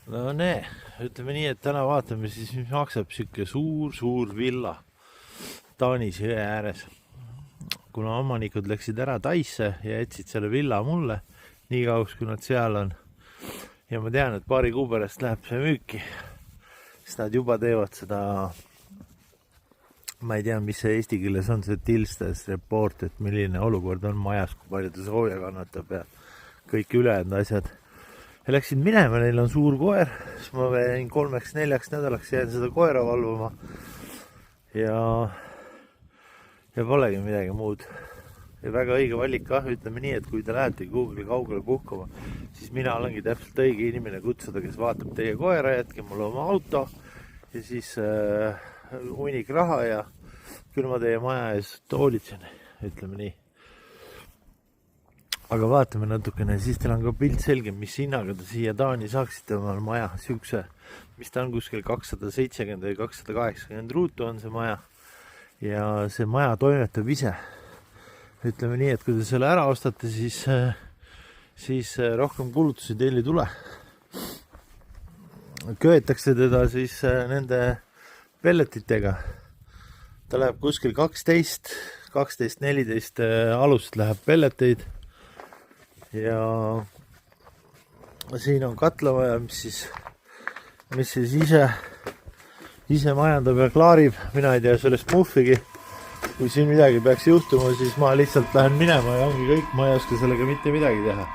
No nee, ütleme nii, et täna vaatame siis, mis maksab sihuke suur villa Taani jõe ääres. Kuna omanikud läksid ära Taisse ja jätsid selle villa mulle, nii kauks kui nad seal on. Ja ma tean, et paari kuu pärast läheb see müüki, sest nad juba teevad seda, ma ei tea, mis see eesti keeles on, see Tilstes report, et milline olukord on majas, kui palju ta sooja kannatab ja kõik ülejäänud asjad. Ja läksid minema, neil on suur koer, siis ma jäin 3-4 nädalaks jään seda koera valvama ja polegi midagi muud. Ja väga õige valik ka, ütleme nii, et kui te lähete Google'i kaugele puhkama, siis mina olengi täpselt õige inimene kutsuda, kes vaatab teie koera, jätke mulle oma auto ja siis hunnik raha ja küll ma teie maja ees hoolitsen, ütleme nii. Aga vaatame natukene, siis teil on ka pilt selge, mis hinnaga te siia Taani saaksite omal maja. Siukse, mis ta on kuskil 270 või 280 ruutu on see maja. Ja see maja toimetab ise. Ütleme nii, et kui te selle ära ostate, siis rohkem kulutusi teil ei tule. Köetakse teda siis nende pelletitega. Ta läheb kuskil 12-14 alust läheb pelleteid. Ja siin on katlavaja, mis siis ise majandab ja klaarib. Mina ei tea sellest muhvigi. Kui siin midagi peaks juhtuma, siis ma lihtsalt lähen minema ja ongi kõik, ma ei oska sellega mitte midagi teha.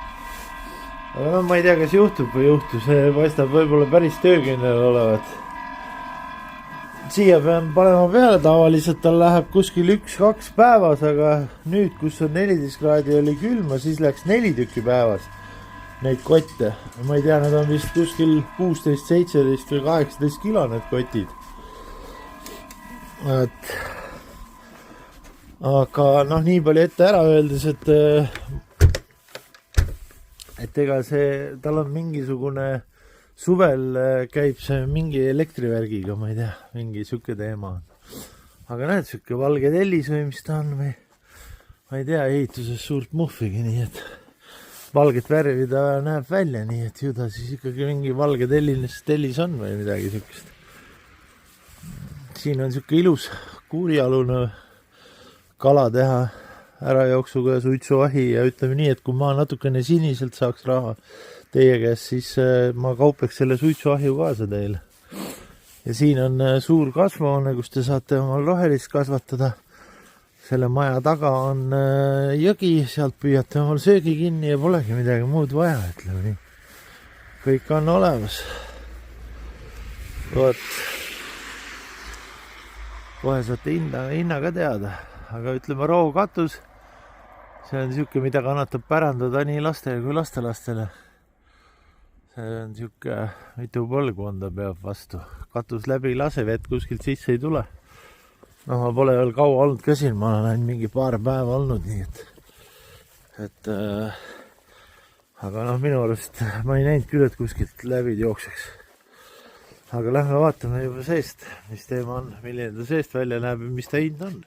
Aga ma ei tea, kas juhtub või juhtu, see paistab võib-olla päris töökindel olevat. Siia pean panema peale, tavaliselt tal läheb kuskil 1-2 päevas, aga nüüd, kus on 14 kraadi oli külma, siis läks 4 tükki päevas neid kotte. Ma ei tea, nad on vist kuskil 16, 17 või 18 kilo need kotid. Aga nii palju ette ära öeldes, et ega see, tal on mingisugune suvel käib see mingi elektrivärgiga, ma ei tea, mingi siuke teema on. Aga näed, siuke valge tellis või mis ta on või ma ei tea, ehituses suurt muhvigi, nii et valget värvi ta näeb välja, nii et ju ta siis ikkagi mingi valge tellis on või midagi siukest. Siin on siuke ilus kuurialune kala teha ärajooksuga ja suitsuahi ja ütleme nii, et kui ma natukene siniselt saaks raha teie käest, siis ma kaupeks selle suitsuahju kaasa teile. Ja siin on suur kasvuhoone, kus te saate omal rohelist kasvatada. Selle maja taga on jõgi, sealt püüate omal söögi kinni ja polegi midagi muud vaja, ütleme nii. Kõik on olemas. Võt. Kohe saate hinna ka teada. Aga ütleme rookatus, see on siuke, mida kannatab pärandada nii lastele kui lastelastele. See on siuke, mitu põlvkonda peab vastu. Katus läbi lase, vett kuskilt sisse ei tule. Ma pole veel kaua olnud ka siin, ma olen ainult mingi paar päeva olnud, nii et aga minu arust ma ei näinud küll, et kuskilt läbi jookseks. Aga lähme vaatame juba seest, mis teema on, milline ta seest välja näeb ja mis ta hind on.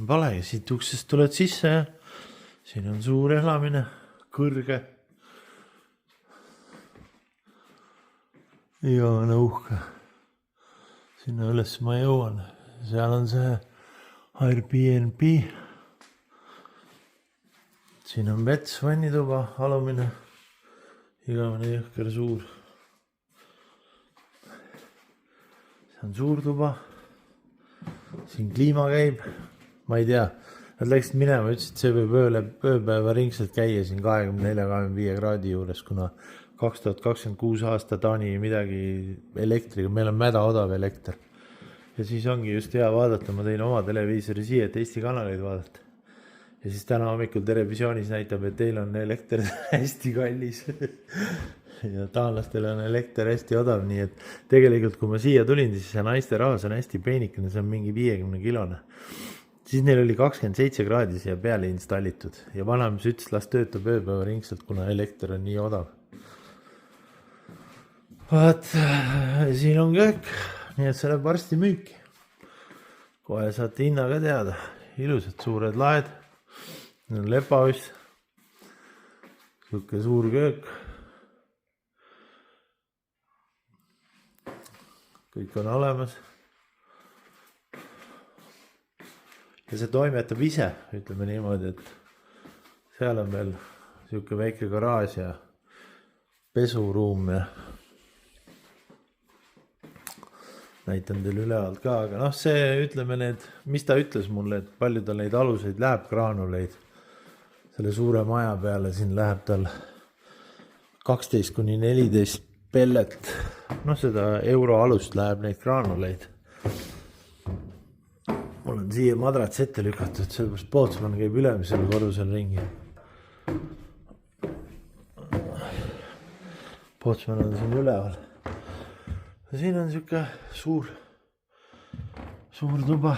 Pale, siit uksest tuled sisse ja siin on suur elamine, kõrge. Igavene uhke. Sinna üles ma jõuan. Seal on see Airbnb. Siin on mets, vannituba, alumine. Igavene jõhker suur. See on suur tuba. Siin kliima käib. Ma ei tea. Nad läksid minema, ütlesid, see võib ööpäeva ringselt käia siin 24-25 kraadi juures, kuna 2026 aasta Taani midagi elektriga, meil on mäda odav elekter. Ja siis ongi just hea vaadata, ma tõin oma televiisori siia, et Eesti kanaleid vaadata. Ja siis täna hommikul televisioonis näitab, et teil on elekter hästi kallis. Ja taanlastel on elekter hästi odav, nii et tegelikult kui ma siia tulin, siis see naiste rahas on hästi peenikene, see on mingi 50 kilone. Siis neil oli 27 kraadi siia peale installitud ja vanamees ütles, las töötab ööpäeva ringselt, kuna elekter on nii odav. Vaat, siin on kõik, nii et see läheb varsti müüki. Kohe saate hinna ka teada. Ilusad suured laed, lepaüss, siuke suur köök. kõik on olemas. ja see toimetab ise, ütleme niimoodi, et seal on veel siuke väike garaaž ja pesuruum ja näitan teile ülevalt ka, aga noh, see ütleme need, mis ta ütles mulle, et palju tal neid aluseid läheb, graanuleid selle suure maja peale, siin läheb tal 12-14 pellet, noh seda euro alust läheb neid graanuleid. Mul on siia madrats ette lükatud, sellepärast Pootsman käib ülemisel korrusel ringi. Pootsman on siin üleval. Ja siin on siuke suur tuba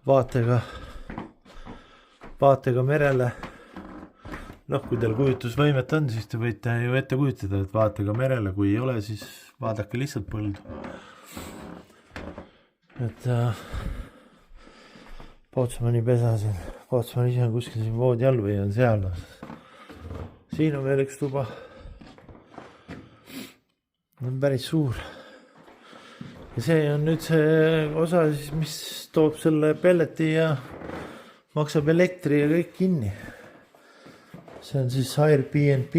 vaatega merele. Noh, kui teil kujutusvõimet on, siis te võite ju ette kujutada, et vaatega merele, kui ei ole, siis vaadake lihtsalt põldu. Et Pootsmani pesa siin, Pootsman ise on kuskil siin voodi all või on seal. Siin on veel üks tuba. On päris suur. Ja see on nüüd see osa, siis, mis toob selle pelleti ja maksab elektri ja kõik kinni. See on siis Airbnb.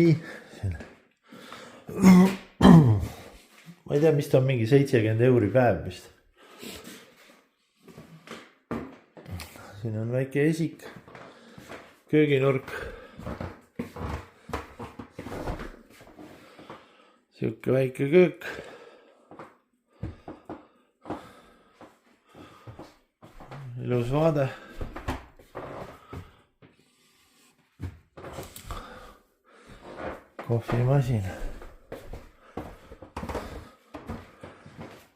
Ma ei tea, mis ta on, mingi 70 euri päev vist. Siin on väike esik, kööginurk. Siuke väike köök. Ilus vaade. Kohvimasin.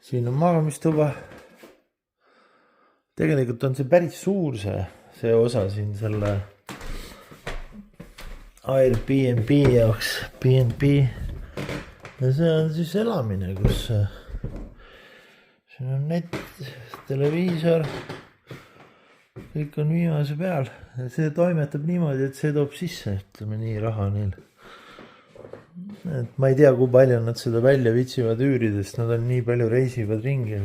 Siin on magamistuba. Tegelikult on see päris suur see osa siin selle Airbnb jaoks. BNB. Ja see on siis elamine, kus siin on net, televiisor. Kõik on viimase peal. See toimetab niimoodi, et see toob sisse, ütleme nii, raha neil. Et ma ei tea, kui palju nad seda välja vitsivad üüridest, nad on nii palju reisivad ringi.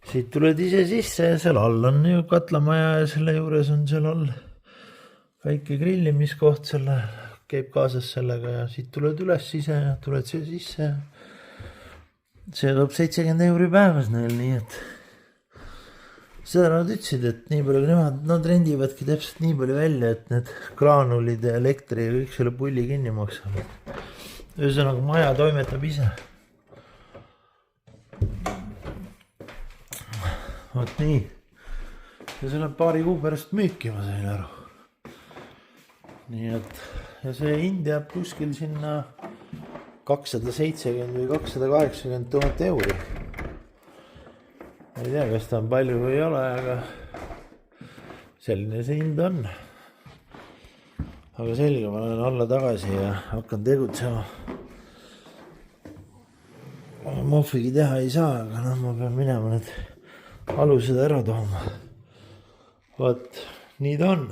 Siit tuled ise sisse ja seal all on ju katlamaja ja selle juures on seal all väike grillimiskoht, selle käib kaasas sellega ja siit tuled üles ise ja tuled siia sisse. See toob 70 euri päevas neil, nii et seda nad ütlesid, et nii palju nad rendivadki täpselt nii palju välja, et need graanulid ja elektri ja kõik selle pulli kinni maksavad. Ühesõnaga maja toimetab ise. Vot nii. Ja see läheb paari kuu pärast müüki, ma sain aru. Nii et, ja see hind jääb kuskil sinna 270 või 280 000 euri. Ma ei tea, kas ta on palju või ei ole, aga selline see hind on. Aga selge, ma lähen alla tagasi ja hakkan tegutsema. Mohvigi teha ei saa, aga noh, ma pean minema need alused ära tooma. Vaat, nii ta on.